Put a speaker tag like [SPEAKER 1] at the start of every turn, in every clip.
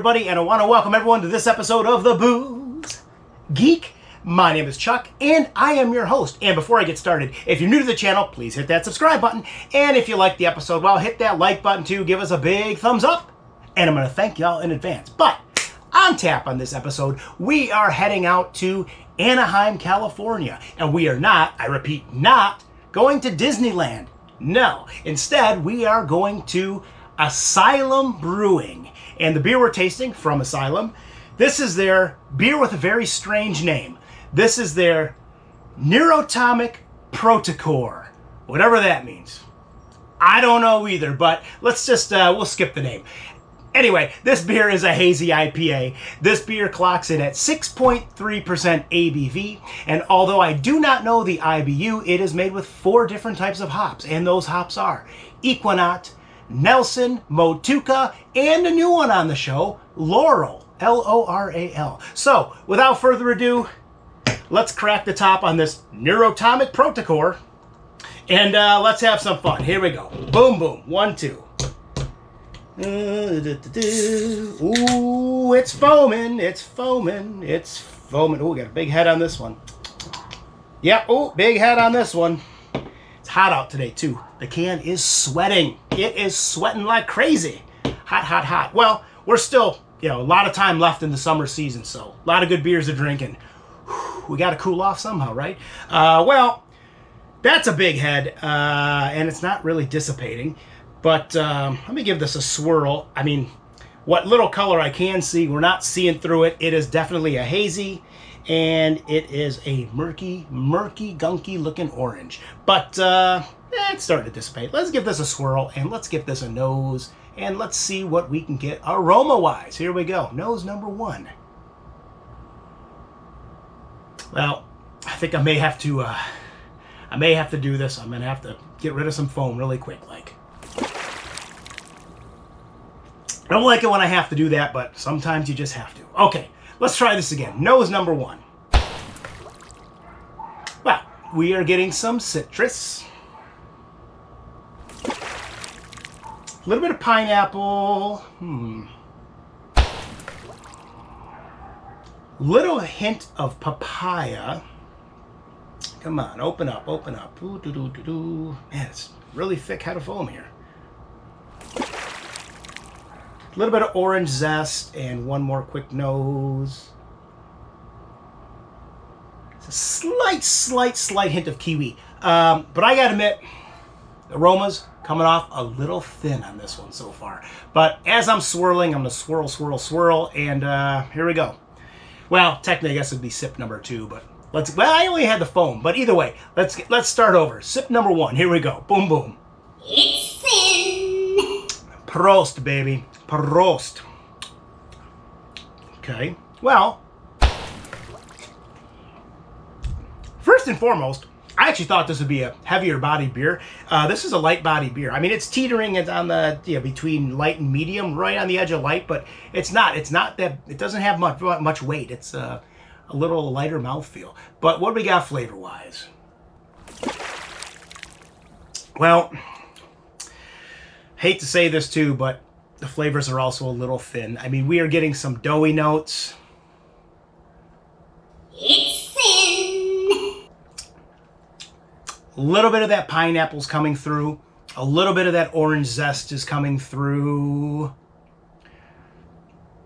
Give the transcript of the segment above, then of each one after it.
[SPEAKER 1] everybody, and I want to welcome everyone to this episode of the Booze Geek. My name is Chuck, and I am your host. And before I get started, if you're new to the channel, please hit that subscribe button. And if you like the episode, well, hit that like button too. Give us a big thumbs up, and I'm going to thank y'all in advance. But on tap on this episode, we are heading out to Anaheim, California. And we are not, I repeat, not going to Disneyland. No. Instead, we are going to Asylum Brewing. And the beer we're tasting from Asylum, this is their beer with a very strange name. This is their Neurotomic Protocore, whatever that means. I don't know either, but let's just, we'll skip the name. Anyway, this beer is a hazy IPA. This beer clocks in at 6.3% ABV, and although I do not know the IBU, it is made with 4 different types of hops, and those hops are Equinox, Nelson, Motueka, and a new one on the show, Laurel, L-O-R-A-L. So, without further ado, let's crack the top on this Neurotomic Protocore, and let's have some fun. Here we go. Boom, boom. 1, 2. Ooh, it's foaming, it's foaming, it's foaming. Ooh, we got a big head on this one. Yep, ooh, big head on this one. It's hot out today, too. The can is sweating. It is sweating like crazy. Hot, hot, hot. Well, we're still, a lot of time left in the summer season, so a lot of good beers to drink, and we got to cool off somehow, right? Well, that's a big head, and it's not really dissipating. But let me give this a swirl. I mean, what little color I can see, we're not seeing through it. It is definitely a hazy, and it is a murky, gunky looking orange. But it's starting to dissipate. Let's give this a swirl, and let's give this a nose, and let's see what we can get aroma-wise. Here we go. Nose number 1. Well, I think I may have to do this. I'm gonna have to get rid of some foam really quick, like. I don't like it when I have to do that, but sometimes you just have to. Okay, let's try this again. Nose number 1. Well, we are getting some citrus. A little bit of pineapple. Little hint of papaya. Come on, open up, open up. Ooh, doo, doo, doo, doo. Man, it's really thick head of foam here. A little bit of orange zest, and one more quick nose. It's a slight hint of kiwi. But I gotta admit, the aroma's coming off a little thin on this one so far. But as I'm swirling, I'm gonna swirl, and here we go. Well, technically, I guess it'd be sip number 2, but well, I only had the foam, but either way, let's start over. Sip number 1. Here we go. Boom, boom.
[SPEAKER 2] It's thin.
[SPEAKER 1] Prost, baby. Prost. Okay. Well, first and foremost, I actually thought this would be a heavier body beer. This is a light body beer. I mean, it's teetering. It's on the between light and medium, right on the edge of light, but it's not. It's not that. It doesn't have much weight. It's a little lighter mouthfeel. But what do we got flavor-wise? Well, hate to say this too, but the flavors are also a little thin. I mean, we are getting some doughy notes.
[SPEAKER 2] It's thin.
[SPEAKER 1] A little bit of that pineapple's coming through. A little bit of that orange zest is coming through.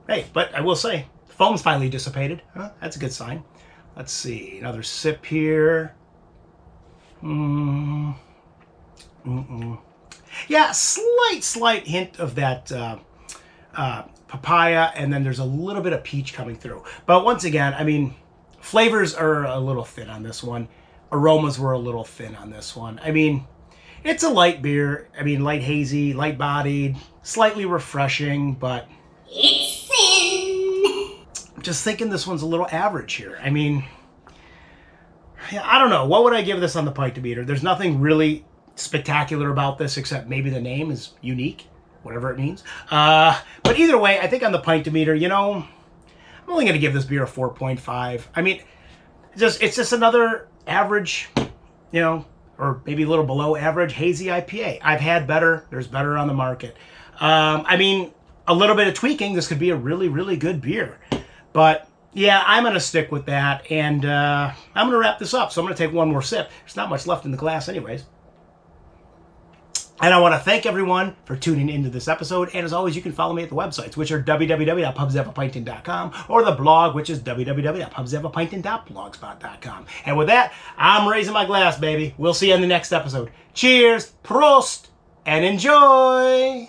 [SPEAKER 1] Hey, but I will say, the foam's finally dissipated. Huh? That's a good sign. Let's see, another sip here. Yeah, slight hint of that papaya, and then there's a little bit of peach coming through. But once again, I mean, flavors are a little thin on this one. Aromas were a little thin on this one. I mean, it's a light beer. I mean, light hazy, light bodied, slightly refreshing, but
[SPEAKER 2] it's thin.
[SPEAKER 1] I'm just thinking this one's a little average here. I mean, I don't know. What would I give this on the pint meter? There's nothing really spectacular about this except maybe the name is unique, whatever it means. But either way, I think on the pint meter, I'm only going to give this beer a 4.5. I mean, it's just another average, or maybe a little below average hazy IPA. I've had better. There's better on the market. I mean, a little bit of tweaking, this could be a really, really good beer. But yeah, I'm going to stick with that, and I'm going to wrap this up. So I'm going to take one more sip. There's not much left in the glass anyways. And I want to thank everyone for tuning into this episode. And as always, you can follow me at the websites, which are www.pubshavapinting.com, or the blog, which is www.pubshavapinting.blogspot.com. And with that, I'm raising my glass, baby. We'll see you in the next episode. Cheers, Prost, and enjoy!